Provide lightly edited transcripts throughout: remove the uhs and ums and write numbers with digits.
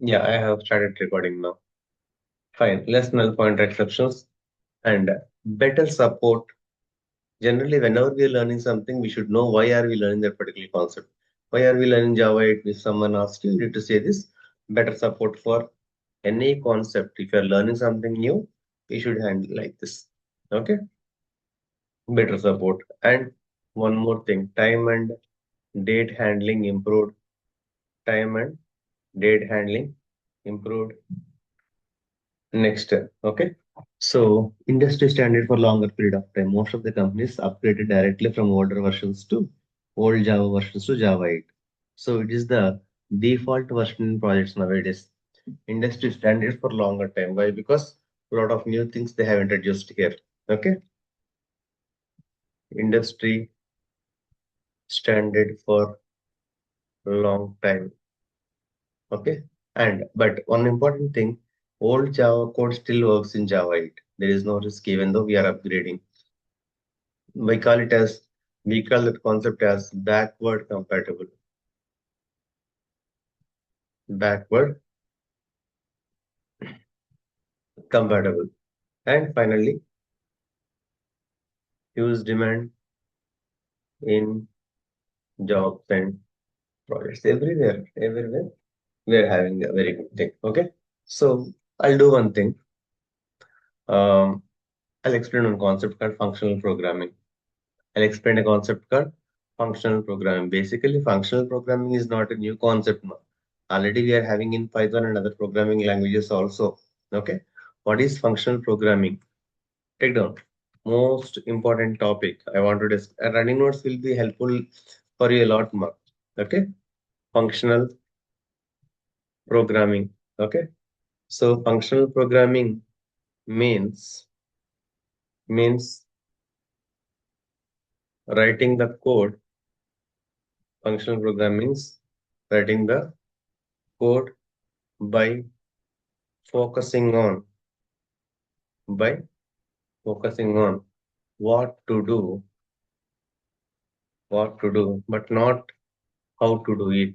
Yeah, I have started recording now. Fine. Less null pointer exceptions and better support. Generally, whenever we are learning something, we should know why are we learning that particular concept. Why are we learning Java 8? If someone asks you, you need to say this. Better support for any concept. If you are learning something new, you should handle like this. Okay? Better support. And one more thing, time and date handling improved. Time and date handling improved. Next step. Okay? So industry standard for longer period of time. Most of the companies upgraded directly from older versions to old Java versions to Java 8. So it is the default version in projects nowadays. Industry standard for longer time. Why? Because a lot of new things they have introduced here. Okay. Industry standard for long time. Okay. And but one important thing, old Java code still works in Java 8. There is no risk even though we are upgrading. we call it as we call that concept as backward compatible. And finally, huge demand in jobs and projects everywhere we are having a very good thing. Okay, so I'll do one thing. um, I'll explain one concept called functional programming. I'll explain a concept called functional programming. Basically, functional programming is not a new concept now. Already we are having in Python and other programming languages also. Okay, what is functional programming? Take down. Most important topic I want to discuss. Running notes will be helpful for you a lot more. Okay, functional programming. Okay, so functional programming means writing the code. Functional programming means writing the code by focusing on by focusing on what to do, but not how to do it.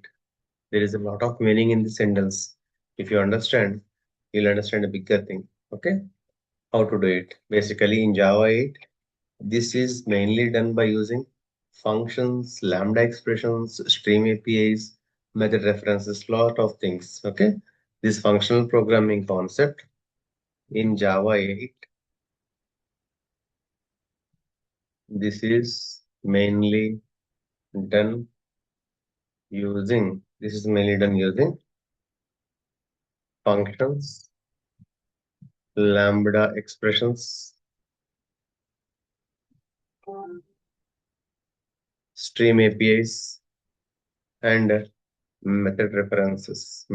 There is a lot of meaning in the sentence. If you understand, you'll understand a bigger thing. Okay, how to do it? Basically, in Java 8, this is mainly done by using functions, Lambda expressions, stream APIs, method references, lot of things. Okay, this functional programming concept in Java 8, this is mainly done using functions, Lambda expressions, stream APIs, and method references.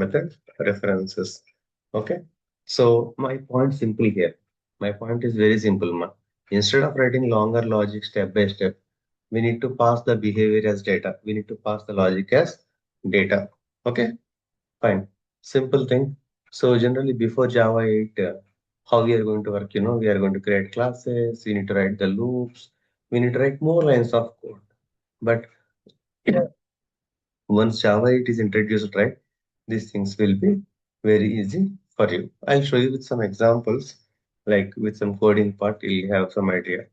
Okay. So my point simple here. My point is very simple, ma. Instead of writing longer logic step by step, we need to pass the behavior as data. We need to pass the logic as data. Okay. Fine. Simple thing. So generally before Java 8, how we are going to work, we are going to create classes, we need to write the loops, we need to write more lines of code. But once Java 8 is introduced, right, these things will be very easy for you. I'll show you with some examples, like with some coding part, you'll have some idea.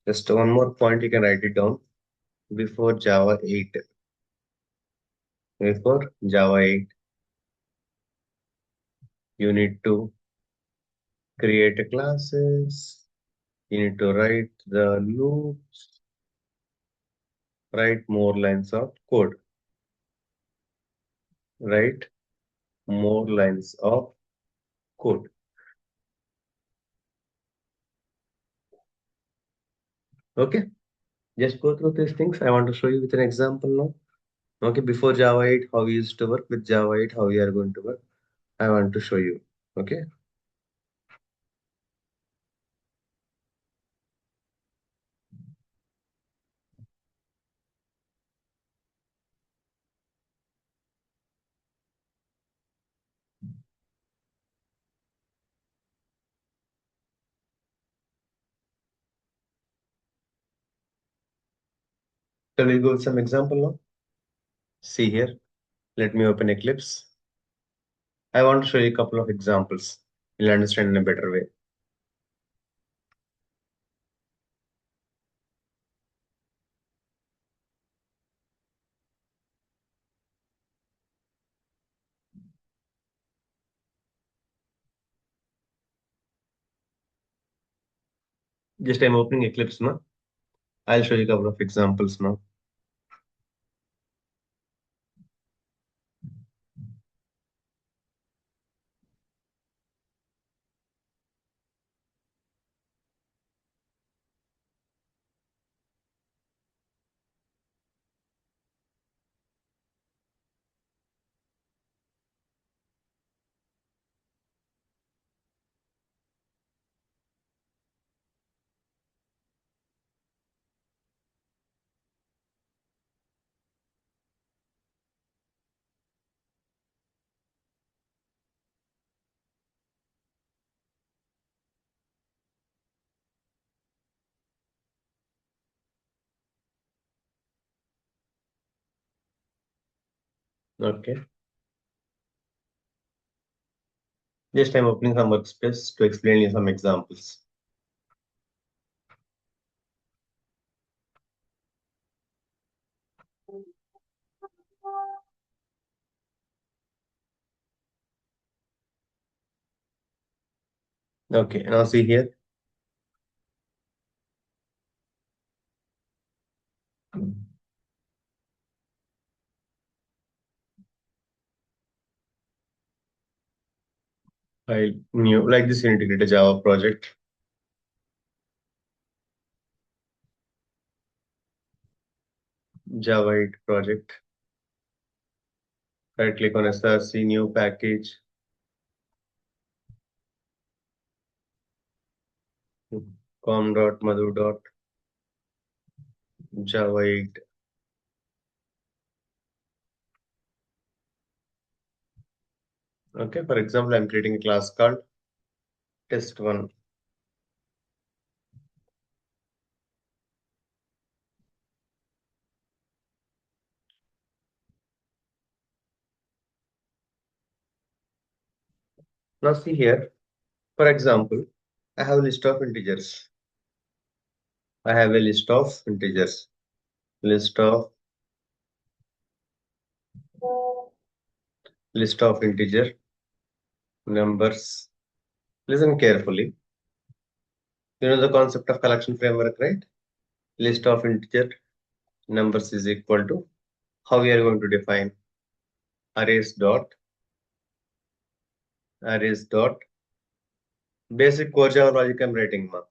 Just one more point, you can write it down. Before Java 8, before Java 8, you need to create a classes, you need to write the loops, write more lines of code, write more lines of code. Okay, just go through these things. I want to show you with an example now. Okay, before Java 8, how we used to work, with Java 8, how we are going to work. I want to show you. Okay. Shall we go with some example now? See here. Let me open Eclipse. I want to show you a couple of examples. You'll understand in a better way. Just I'm opening Eclipse now. I'll show you a couple of examples now. Okay. Just I'm opening some workspace to explain you some examples. Okay, now see here. I new like this integrated Java project. Java 8 project. Right click on SRC, new package. com.madhu. Java 8. Okay, for example, I'm creating a class called test1. Now see here, for example, I have a list of integers. I have a list of integers. List of integer numbers. Listen carefully. You know the concept of collection framework, right? List of integer numbers is equal to how we are going to define arrays dot basic core Java logic I'm writing ma.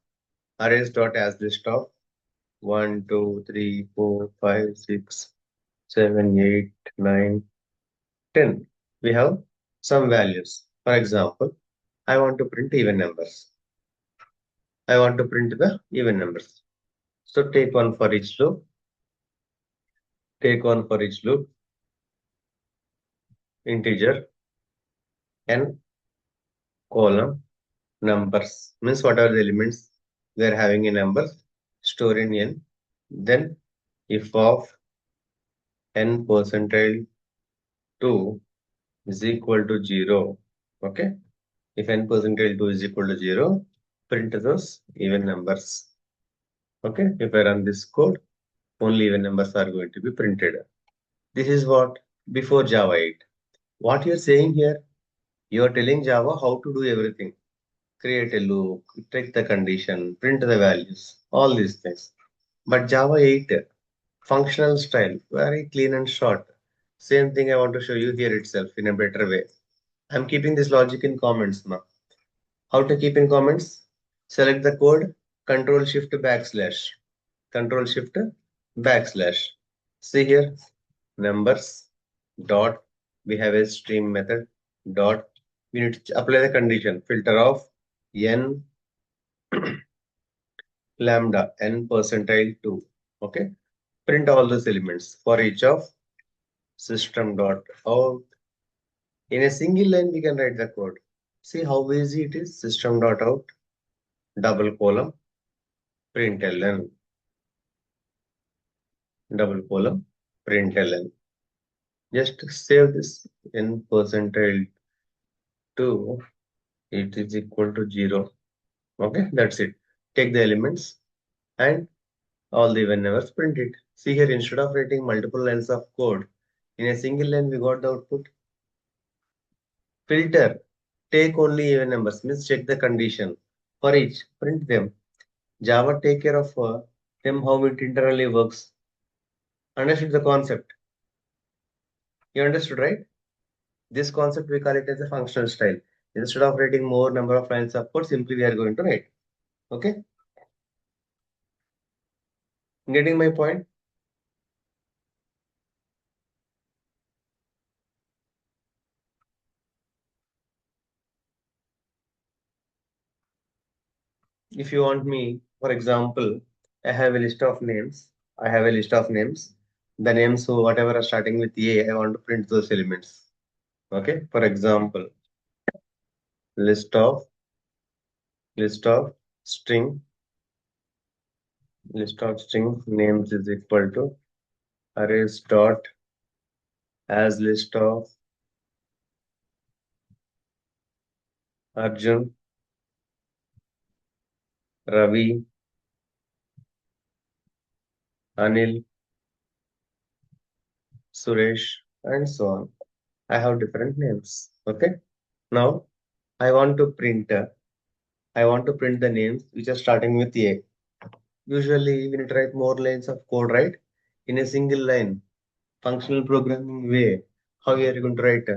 Arrays dot as list of 1, 2, 3, 4, 5, 6, 7, 8, 9, 10. We have some values. For example, I want to print even numbers. I want to print the even numbers. So take one for each loop. Take one for each loop. Integer n column numbers means what are the elements we are having in numbers store in n. Then if of n percentile 2 is equal to 0. Okay. If n percentile 2 is equal to 0, print those even numbers. Okay. If I run this code, only even numbers are going to be printed. This is what before Java 8. What you're saying here, you're telling Java how to do everything. Create a loop, check the condition, print the values, all these things. But Java 8, functional style, very clean and short. Same thing I want to show you here itself in a better way. I'm keeping this logic in comments now. How to keep in comments? Select the code, Control Shift backslash. Control Shift backslash. See here, numbers dot. We have a stream method dot. We need to apply the condition filter of n lambda n percentile 2. Okay. Print all those elements for each of system dot out. In a single line, we can write the code. See how easy it is. System dot out double column println double column println. Just save this in percentile 2, it is equal to 0. Okay, that's it. Take the elements and all the even numbers, print it. See here, instead of writing multiple lines of code, in a single line we got the output. Filter, take only even numbers, means check the condition. For each, print them. Java take care of them, how it internally works. Understood the concept? You understood, right? This concept we call it as a functional style. Instead of writing more number of lines of code, simply we are going to write. Okay? Getting my point? If you want me, for example, I have a list of names. I have a list of names. The names, so whatever are starting with A, I want to print those elements. Okay? For example, list of list of string list of string names is equal to arrays dot as list of Arjun, Ravi, Anil, Suresh, and so on. I have different names. Okay. Now I want to print the names which are starting with A. Usually we need to write more lines of code, right? In a single line, functional programming way. How are you going to write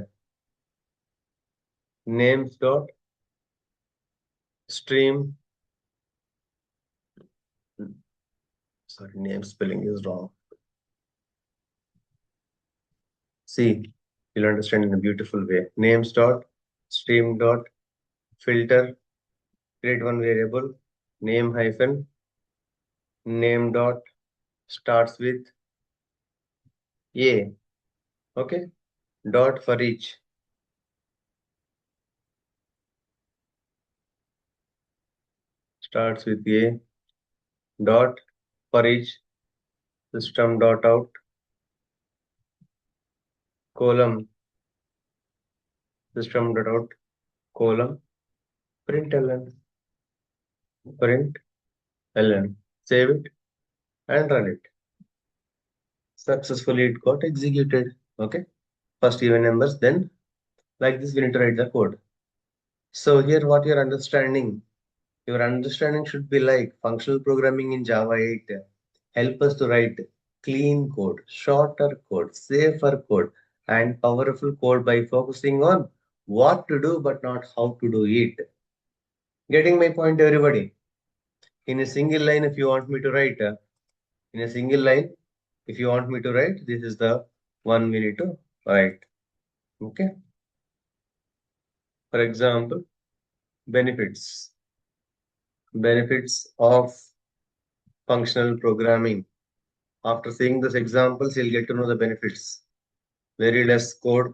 names dot stream? Sorry, name spelling is wrong. See, you'll understand in a beautiful way. Names dot stream dot filter. Create one variable. Name hyphen name dot starts with A. Okay. Dot for each. Starts with A. Dot for each. System dot out. Column. System dot out. Column. Print ln. Print ln. Save it and run it. Successfully it got executed. Okay. First even numbers, then like this we need to write the code. So here what you're understanding, your understanding should be like functional programming in Java 8 help us to write clean code, shorter code, safer code, and powerful code by focusing on what to do but not how to do it. Getting my point, everybody? In a single line, if you want me to write, in a single line, if you want me to write, this is the one we need to write. Okay. For example, benefits. Benefits of functional programming. After seeing these examples, you'll get to know the benefits. Very less code,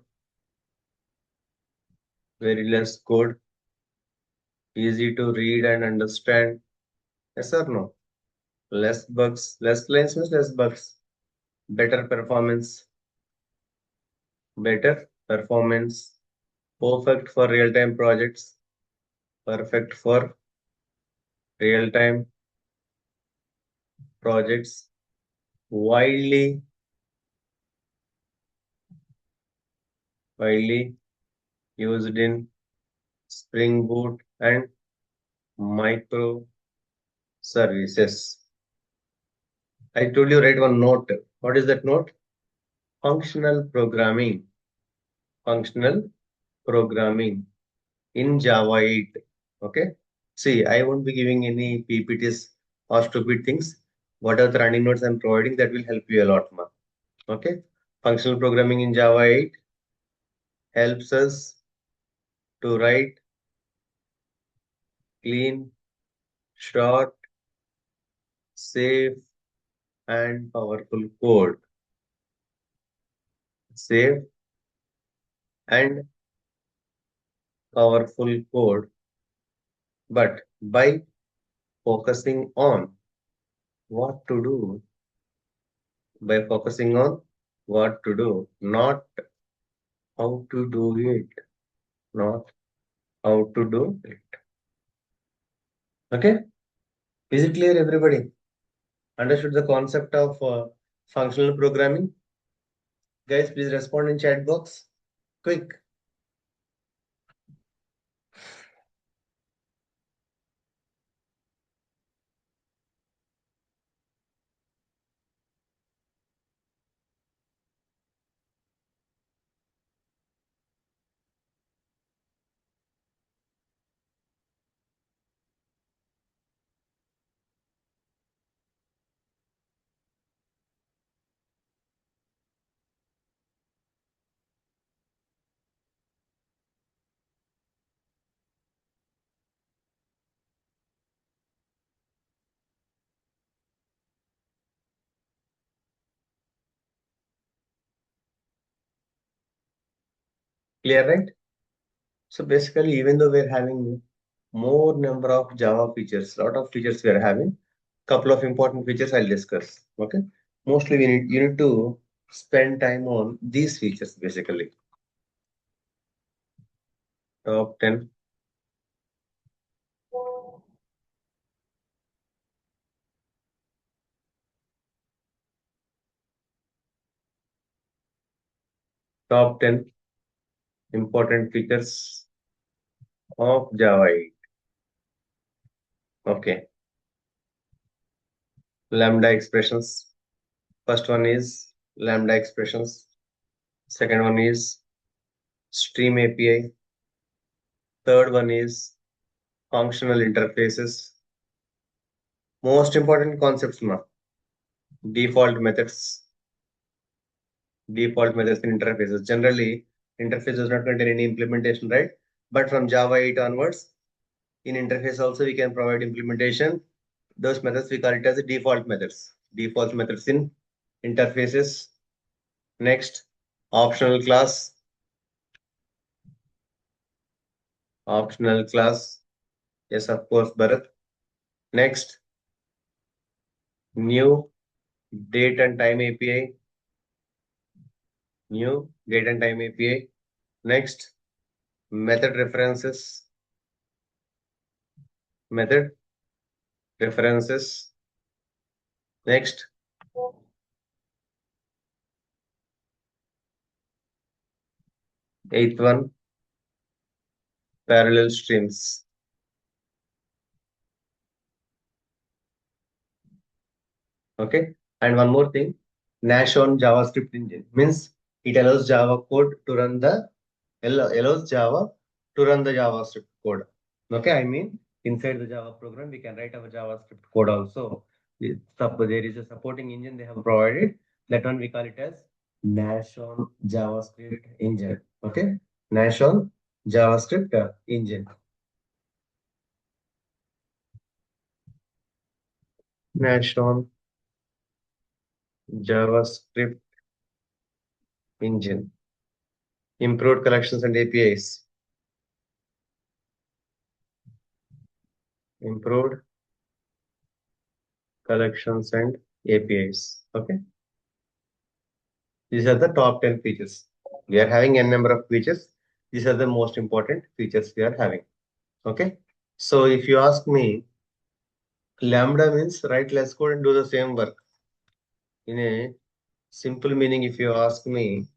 very less code, easy to read and understand. Yes or no? Less bugs, less lines means less bugs. Better performance, better performance. Perfect for real-time projects. Perfect for real-time projects. Widely, widely used in Spring Boot and microservices. I told you write one note. What is that note? Functional programming. Functional programming in Java 8. Okay. See, I won't be giving any PPTs or stupid things. Whatever the running notes I'm providing, that will help you a lot more. Okay. Functional programming in Java 8 helps us to write clean, short, safe, and powerful code. Safe and powerful code, but by focusing on what to do, by focusing on what to do, not how to do it, not How to do it. Okay. Is it clear, everybody? Understood the concept of functional programming? Guys, please respond in chat box. Quick. Clear, right? So basically, even though we're having more number of Java features, lot of features we are having, couple of important features I'll discuss. Okay. Mostly you need to spend time on these features basically. Top 10. Top 10 important features of Java 8. Okay. Lambda expressions. First one is Lambda expressions. Second one is Stream API. Third one is functional interfaces. Most important concepts, default methods. Default methods in interfaces. Generally, interface does not contain any implementation, right? But from Java 8 onwards, in interface also we can provide implementation. Those methods we call it as default methods. Default methods in interfaces. Next, optional class. Optional class. Yes, of course, Bharat. Next, new date and time API. New date and time API. Next, method references. Method references. Next, eighth one, parallel streams. Okay. And one more thing, Nash on JavaScript engine means it allows Java code to run the allows Java to run the JavaScript code. Okay, I mean inside the Java program we can write our JavaScript code also. There is a supporting engine they have provided. That one we call it as Nash on JavaScript engine. Okay, Nash on JavaScript engine. Nash on JavaScript engine. Improved collections and APIs. Improved collections and APIs. Okay. These are the top 10 features. We are having n number of features. These are the most important features we are having. Okay. So if you ask me, Lambda means write less code and do the same work. In a simple meaning, if you ask me,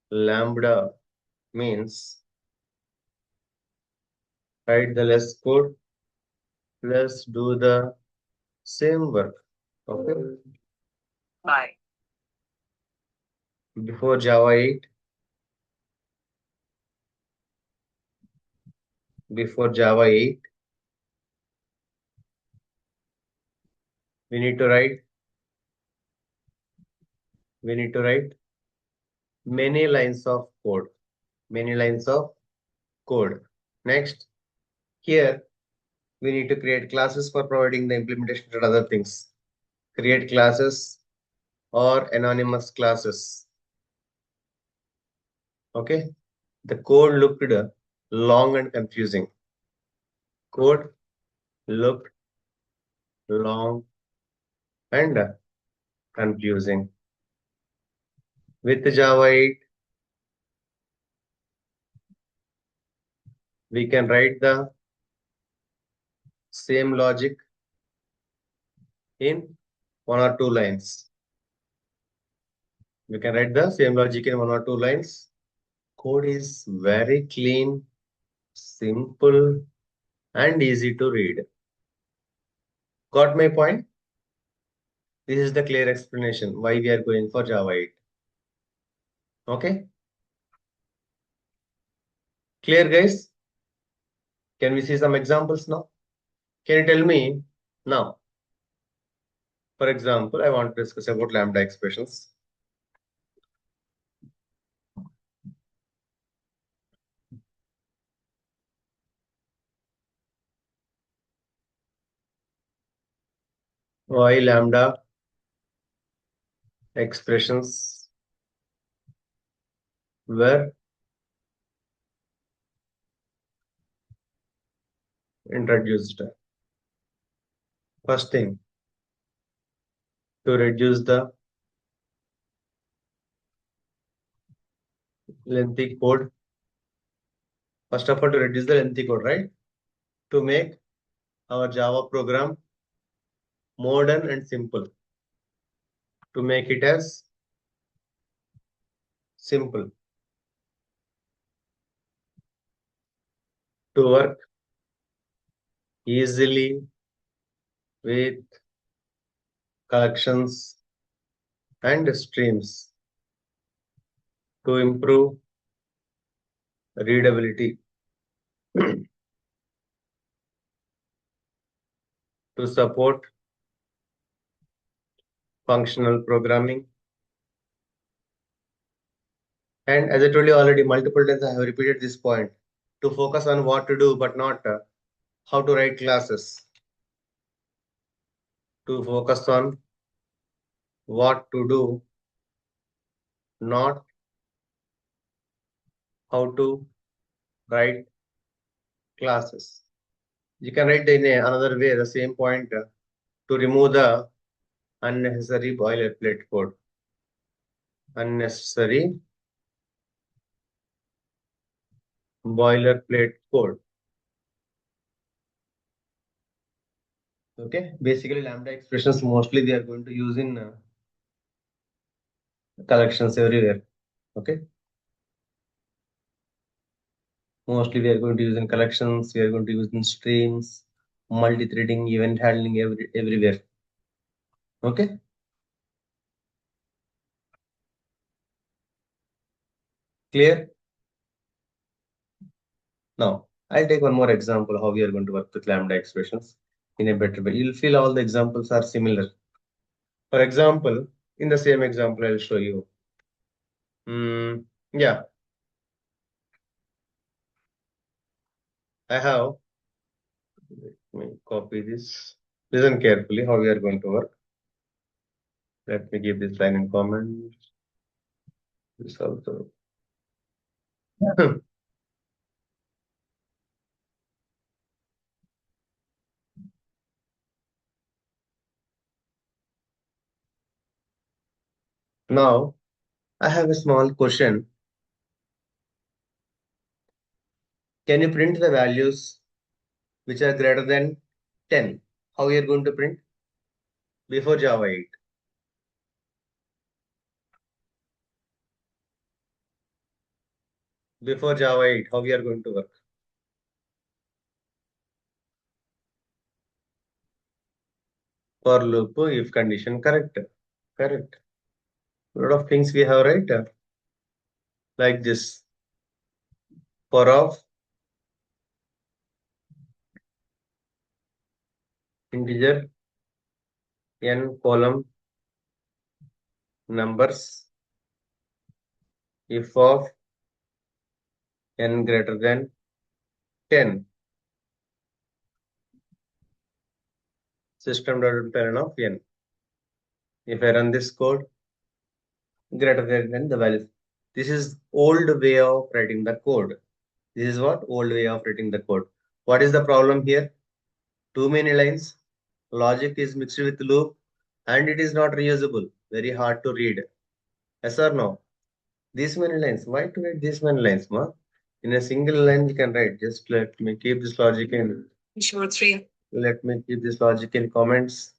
Lambda means write the less code plus do the same work. Okay. Bye. Before Java 8, before Java 8, we need to write we need to write many lines of code. Many lines of code. Next, here we need to create classes for providing the implementation and other things. Create classes or anonymous classes. Okay. The code looked long and confusing. Code looked long and confusing. With Java 8, We can write the same logic in one or two lines. We can write the same logic in one or two lines. Code is very clean, simple, and easy to read. Got my point? This is the clear explanation why we are going for Java 8. Okay? Clear, guys? Can we see some examples now? Can you tell me now? For example, I want to discuss about lambda expressions. Why lambda expressions were introduced? First thing, to reduce the lengthy code. First of all, to reduce the lengthy code, right? To make our Java program modern and simple. To make it as simple. To work easily with collections and streams. To improve readability. To support functional programming. And as I told you already multiple times, I have repeated this point. To focus on what to do, but not how to write classes. To focus on what to do, not how to write classes. You can write in another way the same point to remove the unnecessary boilerplate code. Unnecessary boilerplate code. Okay, basically lambda expressions mostly they are going to use in collections everywhere. Okay, mostly we are going to use in collections, we are going to use in streams, multi-threading, event handling everywhere. Okay, clear? Now, I'll take one more example how we are going to work with lambda expressions in a better way. You'll feel all the examples are similar. For example, in the same example, I'll show you. Yeah, I have. Let me copy this. Listen carefully how we are going to work. Let me give this line in comment. This also. Now, I have a small question. Can you print the values which are greater than 10? How we are going to print? Before Java 8. Before Java 8, how we are going to work? For loop, if condition correct. Correct. A lot of things we have, right? Like this. For of integer n column numbers if of n greater than 10. System.parent of n. If I run this code, greater than the value. This is old way of writing the code. This is what old way of writing the code. What is the problem here? Too many lines. Logic is mixed with loop and it is not reusable. Very hard to read. Yes or no? These many lines. Why to write these many lines, ma? In a single line, we can write. Just let me keep this logic in. Sure, three. Let me keep this logic in comments.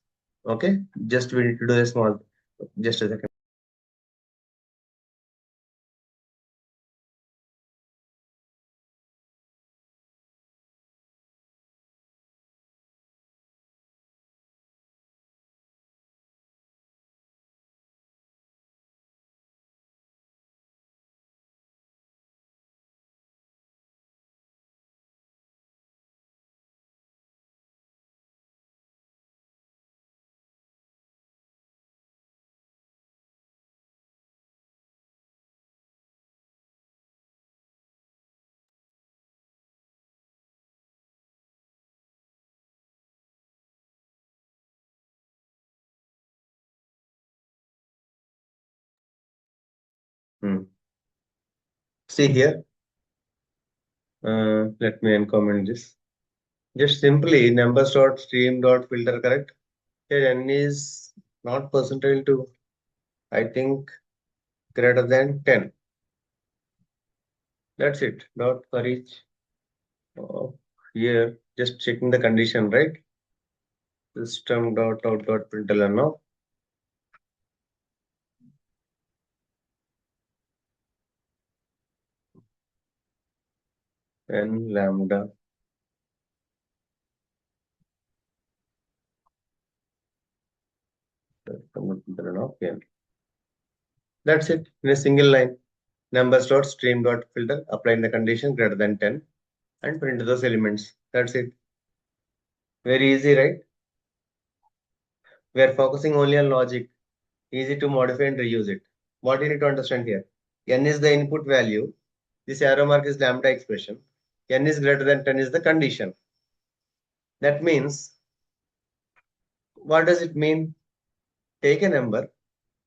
Okay. Just we need to do a small. Just a second. See here. Let me uncomment this. Just simply numbers dot stream dot filter, correct? Here n is not percentile to, I think, greater than 10. That's it. Dot for each. Here, just checking the condition, right? System dot out dot println now. And lambda. Okay. That's it. In a single line. Numbers dot stream dot filter. Applying the condition greater than 10 and print those elements. That's it. Very easy, right? We are focusing only on logic. Easy to modify and reuse it. What you need to understand here? N is the input value. This arrow mark is lambda expression. N is greater than 10 is the condition. That means, what does it mean? Take a number,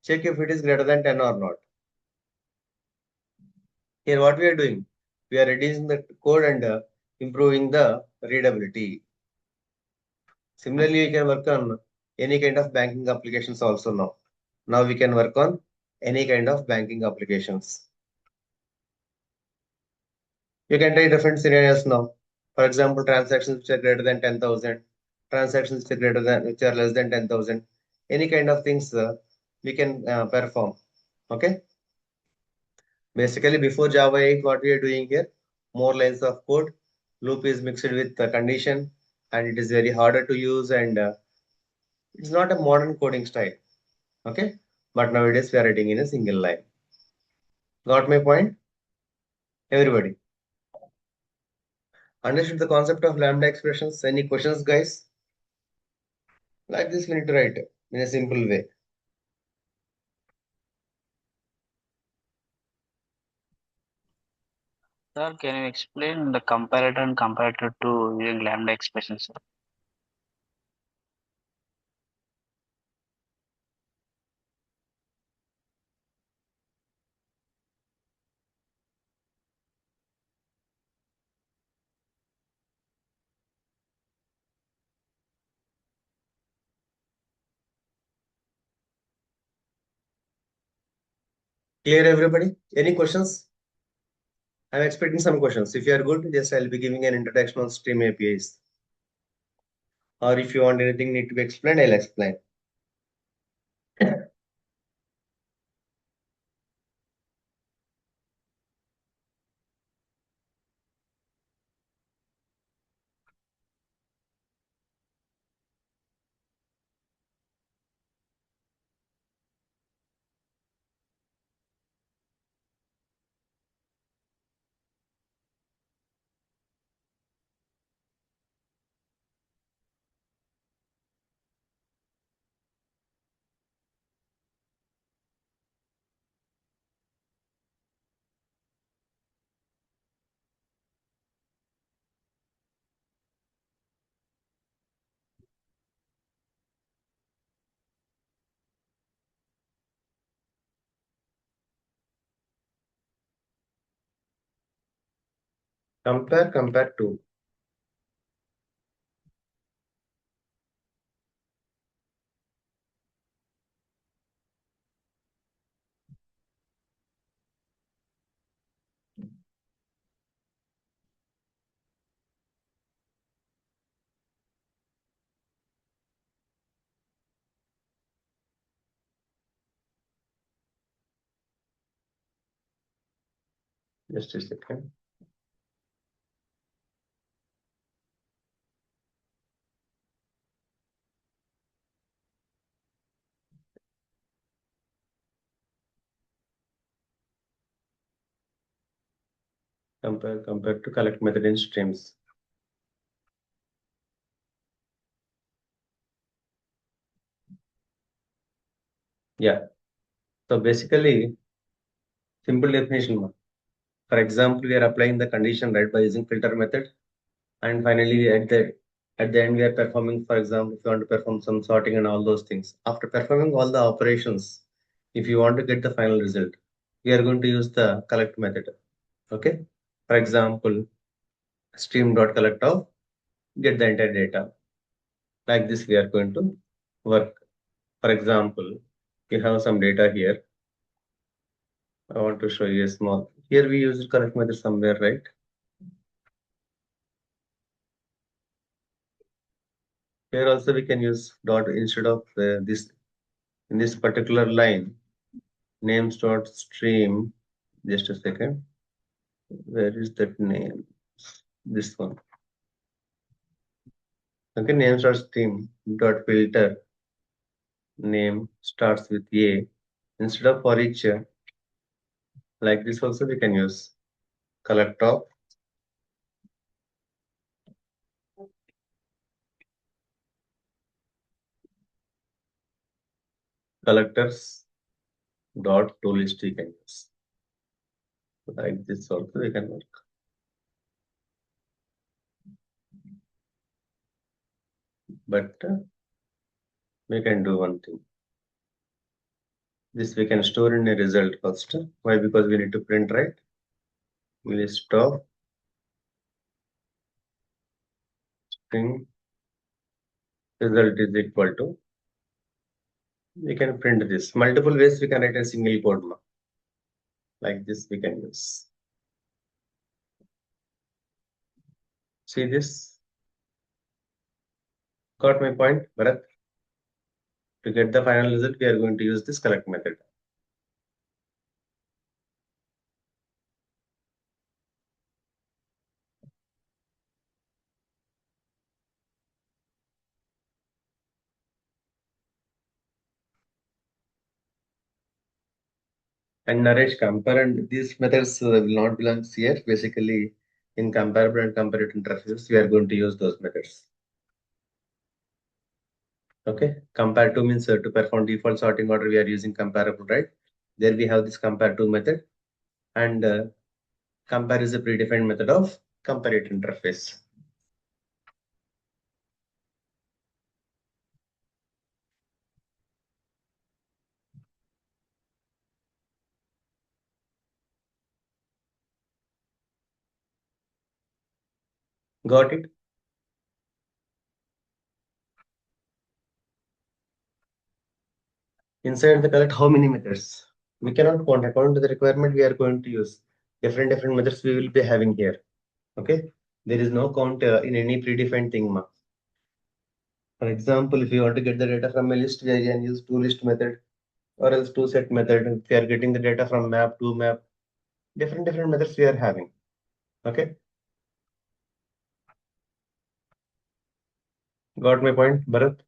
check if it is greater than 10 or not. Here what we are doing? We are reducing the code and improving the readability. Similarly, you can work on any kind of banking applications also now. Now we can work on any kind of banking applications. You can try different scenarios now. For example, transactions which are greater than 10,000, transactions which are greater than, which are less than 10,000, any kind of things we can perform. Okay. Basically, before Java 8, what we are doing here, more lines of code, loop is mixed with the condition, and it is very harder to use, and it's not a modern coding style. Okay. But nowadays we are writing in a single line. Got my point? Everybody. Understood the concept of lambda expressions? Any questions, guys? Like this, we need to write in a simple way. Sir, can you explain the comparator and comparator to using lambda expressions? Clear, everybody? Any questions? I'm expecting some questions. If you are good, yes, I'll be giving an introduction on Stream APIs. Or if you want anything need to be explained, I'll explain. Compare to. Just a second. Compare to collect method in streams. Yeah. So basically, simple definition. For example, we are applying the condition right by using filter method, and finally at the end we are performing. For example, if you want to perform some sorting and all those things, after performing all the operations, if you want to get the final result, we are going to use the collect method. Okay. For example, stream.collect of get the entire data. Like this, we are going to work. For example, you have some data here. I want to show you a small. Here we use collect method somewhere, right? Here also we can use dot instead of this in this particular line. Names dot stream. Just a second. Where is that name? This one. Okay, names dot stream dot filter. Name starts with A. Instead of for each, like this also we can use collect of collectors dot to list we can use. Like this also we can work. But we can do one thing. This we can store in a result first. Why? Because we need to print, right? List of string result is equal to. We can print this. Multiple ways we can write a single code. Like this we can use. See this? Got my point, Bharat? To get the final result, we are going to use this collect method. And Naresh, compare and these methods will not belong here. Basically, in comparable and comparative interfaces, we are going to use those methods. Okay, compare to means to perform default sorting order, we are using comparable, right? There we have this compare to method, and compare is a predefined method of comparative interface. Got it? Inside the collect, how many methods? We cannot count. According to the requirement, we are going to use different methods we will be having here. Okay, there is no count in any predefined thing. For example, if you want to get the data from a list, we can use to list method or else to set method. If we are getting the data from map to map, different methods we are having. Okay, got my point, Bharat?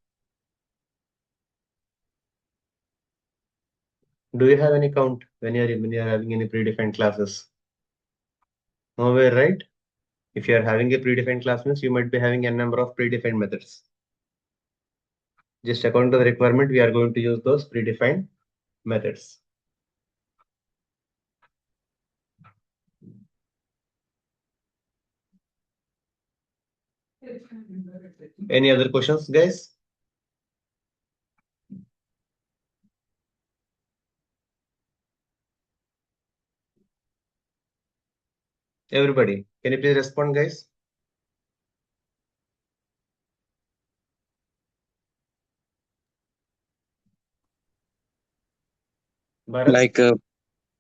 Do you have any count when you're having any predefined classes? Nowhere, right? If you are having a predefined class means you might be having a number of predefined methods. Just according to the requirement, we are going to use those predefined methods. Any other questions, guys? Everybody, can you please respond, guys? Bharat, Like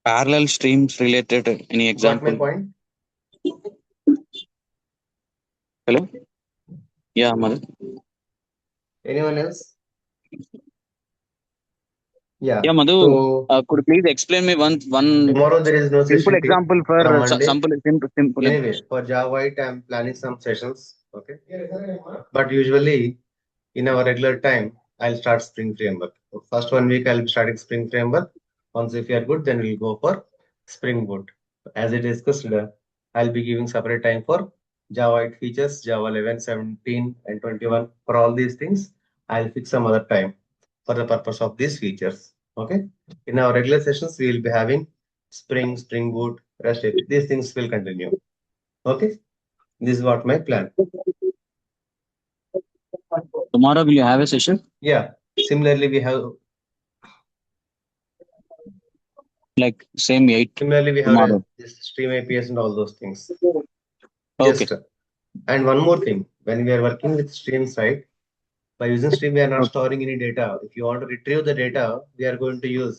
parallel streams related. Any got my example? point? Hello? Yeah, Madhu. Anyone else? Yeah. Yeah, Madhu, So could you please explain me one tomorrow there is no simple session team example for from Monday. simple. Anyway, for Java, I'm planning some sessions. Okay. But usually in our regular time, I'll start Spring Framework. So first 1 week, I'll be starting Spring Framework. Once if you are good, then we'll go for Spring Boot. As I discussed, I'll be giving separate time for Java 8 features, Java 11, 17, and 21. For all these things, I'll fix some other time for the purpose of these features. Okay. In our regular sessions, we will be having Spring, Spring Boot, REST API. These things will continue. Okay. This is what my plan. Tomorrow will you have a session? Yeah. Similarly, we have Like same 8 Similarly, we have tomorrow. this stream APIs and all those things. Okay. Just and one more thing, when we are working with streams, right? By using stream, we are not Okay. storing any data. If you want to retrieve the data, we are going to use.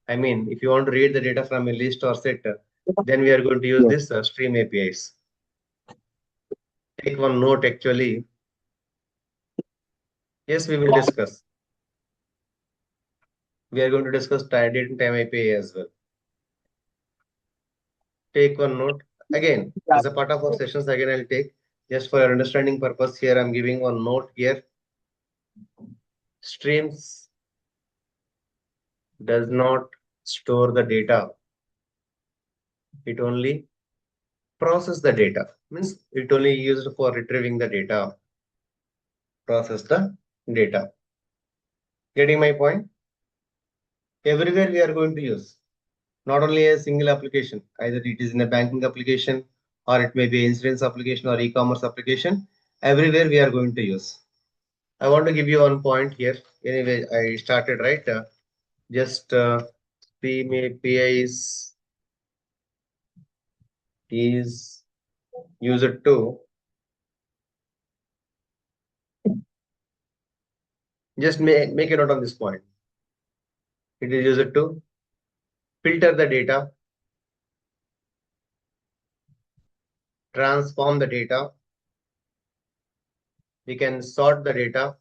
I mean, if you want to read the data from a list or set, then we are going to use Yes. this stream APIs. Take one note actually. Yes, we will discuss. We are going to discuss date and time API as well. Take one note. Again, as a part of our sessions, again, I'll take just for your understanding purpose here. I'm giving one note here. Streams does not store the data. It only process the data. Means it only used for retrieving the data, process the data. Getting my point? Everywhere we are going to use. Not only a single application, either it is in a banking application or it may be insurance application or e-commerce application. Everywhere we are going to use. I want to give you one point here. Anyway, I started right. Just Stream APIs is used to just make a note on this point. It is used to filter the data, transform the data. We can sort the data.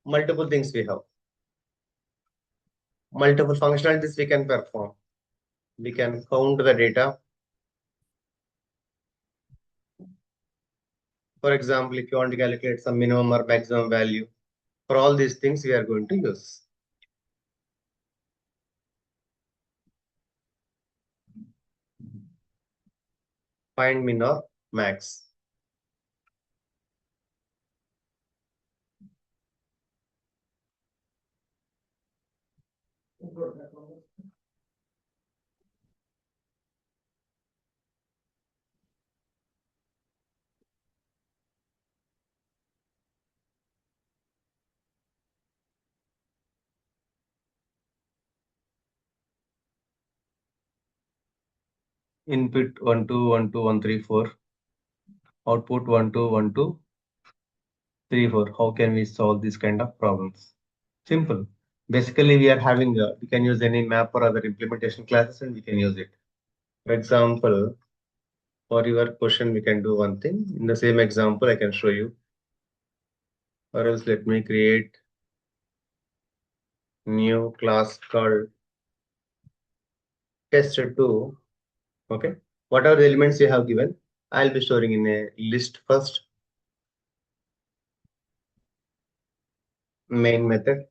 Multiple things we have. Multiple functionalities we can perform. We can count the data. For example, if you want to calculate some minimum or maximum value, for all these things we are going to use. Find min or max. Input 1212 134. Output 1212 34. How can we solve this kind of problems? Simple. Basically, we are having we can use any map or other implementation classes and we can use it. For example, for your question, we can do one thing. In the same example, I can show you. Or else let me create new class called test2. Okay. What are the elements you have given? I'll be storing in a list first. Main method.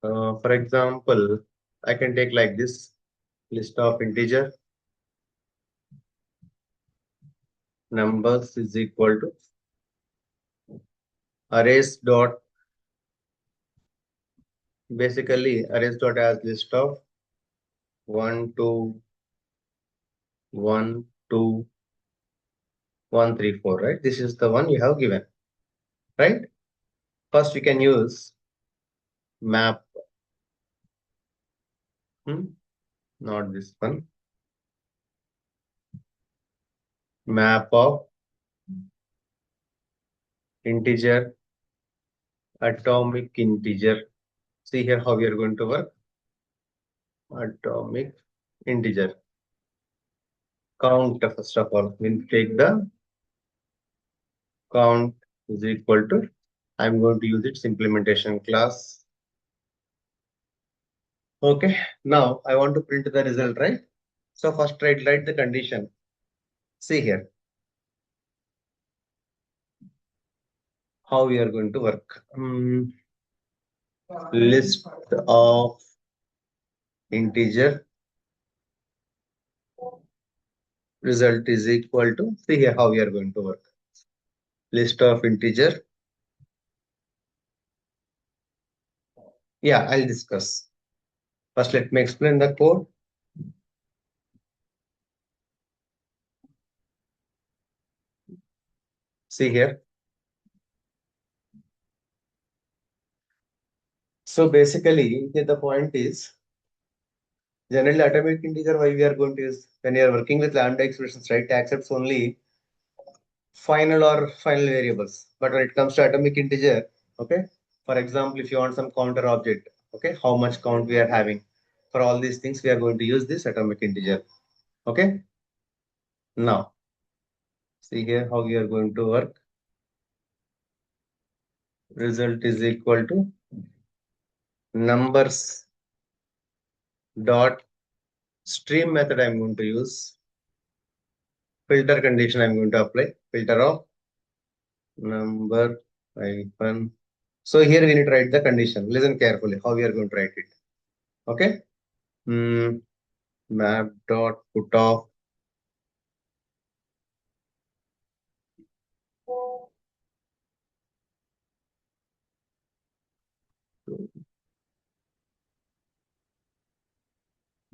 For example, I can take like this list of integer numbers is equal to arrays dot basically arrays dot as list of 1 2 1 2 1 3 4, right? This is the one you have given, right? First we can use map, not this one, map of integer atomic integer. See here how we are going to work. Atomic integer count. First of all, we'll take the count is equal to, I'm going to use its implementation class Okay, now I want to print the result, right? So first write the condition. See here how we are going to work. List of integer result is equal to, see here how we are going to work. List of integer. Yeah, I'll discuss. First, let me explain the code. See here. So basically, here the point is, generally atomic integer, why we are going to use when you are working with lambda expressions, right? Accepts only final variables. But when it comes to atomic integer, okay, for example, if you want some counter object, okay, how much count we are having, for all these things we are going to use this atomic integer. Okay, now see here how we are going to work. Result is equal to numbers dot stream method I'm going to use. Filter condition I'm going to apply. Filter of number hyphen. So here we need to write the condition. Listen carefully how we are going to write it. Okay. Map dot put off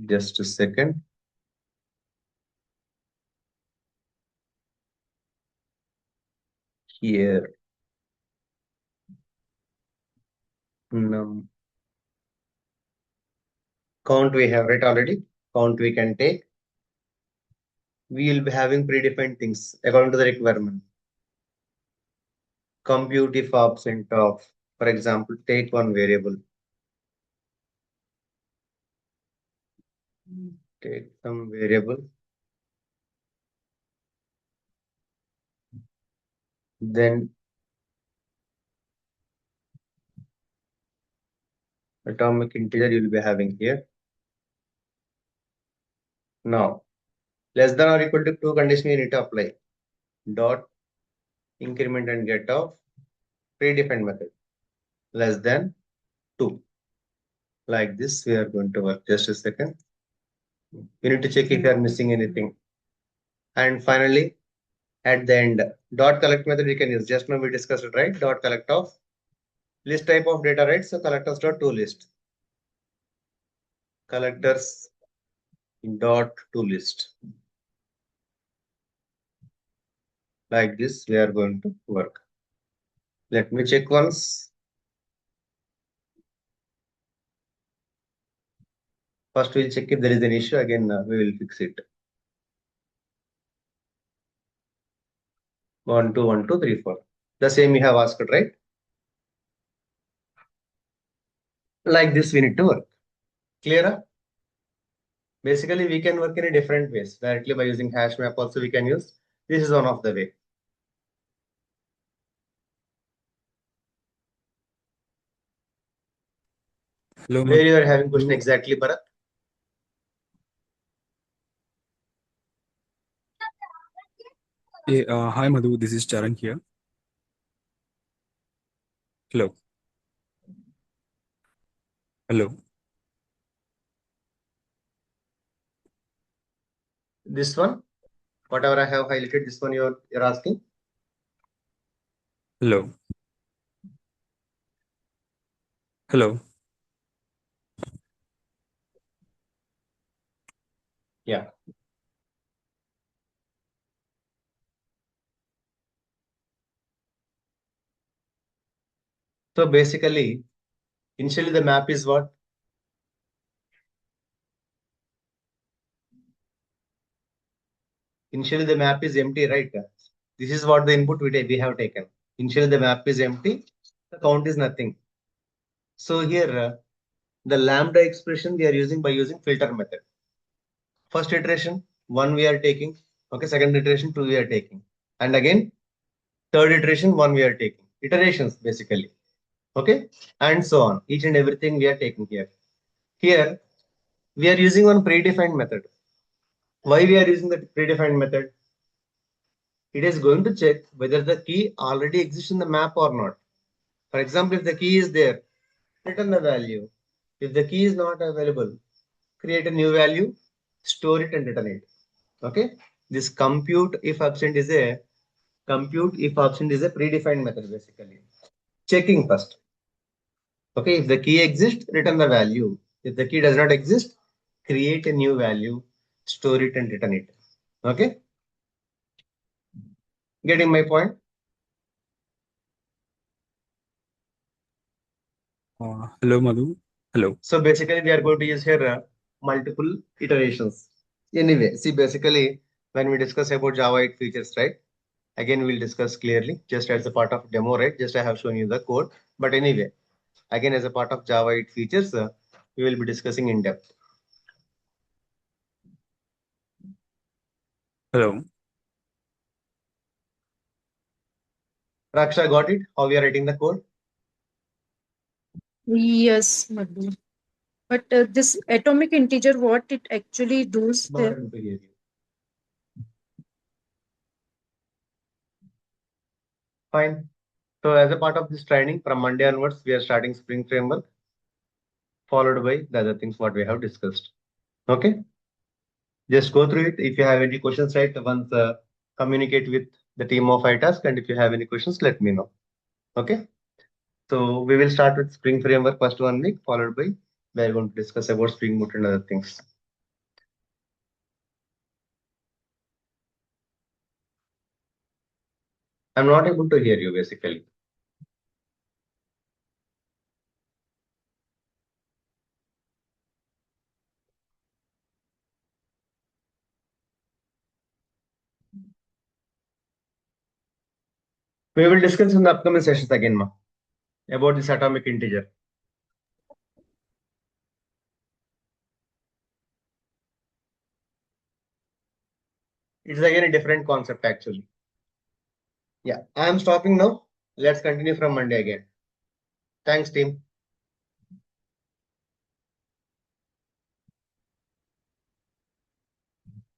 just a second. Here count we have right already. Count we can take. We will be having predefined things according to the requirement. Compute if absent of, for example, take one variable. Take some variable. Then atomic integer you will be having here. Now, less than or equal to 2 condition you need to apply. Dot increment and get of predefined method. Less than 2. Like this, we are going to work. Just a second. You need to check if you are missing anything. And finally, at the end, dot collect method we can use. Just now we discussed it, right? Dot collect of list type of data, right? So collectors dot to list. Collectors dot to list. Like this, we are going to work. Let me check once. First, we'll check if there is an issue. Again, we will fix it. 1, 2, 1, 2, 3, 4. The same you have asked, right? Like this, we need to work. Clear? Basically, we can work in a different ways. Directly by using hash map also we can use. This is one of the way. Hello, Where you are having question Madhu. exactly, Bharat? Hi, Madhu. This is Charan here. Hello. Hello. This one, whatever I have highlighted, this one you're asking. Hello. Hello. Yeah. So basically, initially the map is what? Initially the map is empty, right? This is what the input we have taken. Initially the map is empty, the count is nothing. So here the lambda expression we are using by using filter method. First iteration, 1 we are taking. Okay, second iteration, 2 we are taking. And again, third iteration, 1 we are taking. Iterations basically. Okay, and so on. Each and everything we are taking here. Here, we are using one predefined method. Why we are using the predefined method? It is going to check whether the key already exists in the map or not. For example, if the key is there, return the value. If the key is not available, create a new value, store it and return it. Okay. This compute if absent is a predefined method basically. Checking first. Okay. If the key exists, return the value. If the key does not exist, create a new value, store it and return it. Okay. Getting my point? Hello, Madhu. Hello. So basically, we are going to use here multiple iterations. Anyway, see, basically, when we discuss about Java 8 features, right? Again, we'll discuss clearly just as a part of demo, right? Just I have shown you the code. But anyway, again, as a part of Java 8 features, we will be discussing in depth. Hello. Raksha, got it? How we are writing the code? Yes, Madhu. But this atomic integer, what it actually does Not there? able to hear you. Fine. So as a part of this training, from Monday onwards, we are starting Spring Framework, followed by the other things what we have discussed. Okay. Just go through it. If you have any questions, right, once communicate with the team of iTask, and if you have any questions, let me know. Okay. So we will start with Spring Framework first 1 week, followed by we are going to discuss about Spring Boot and other things. I'm not able to hear you basically. We will discuss in the upcoming sessions again, ma, about this atomic integer. It's again a different concept actually. Yeah, I am stopping now. Let's continue from Monday again. Thanks, team.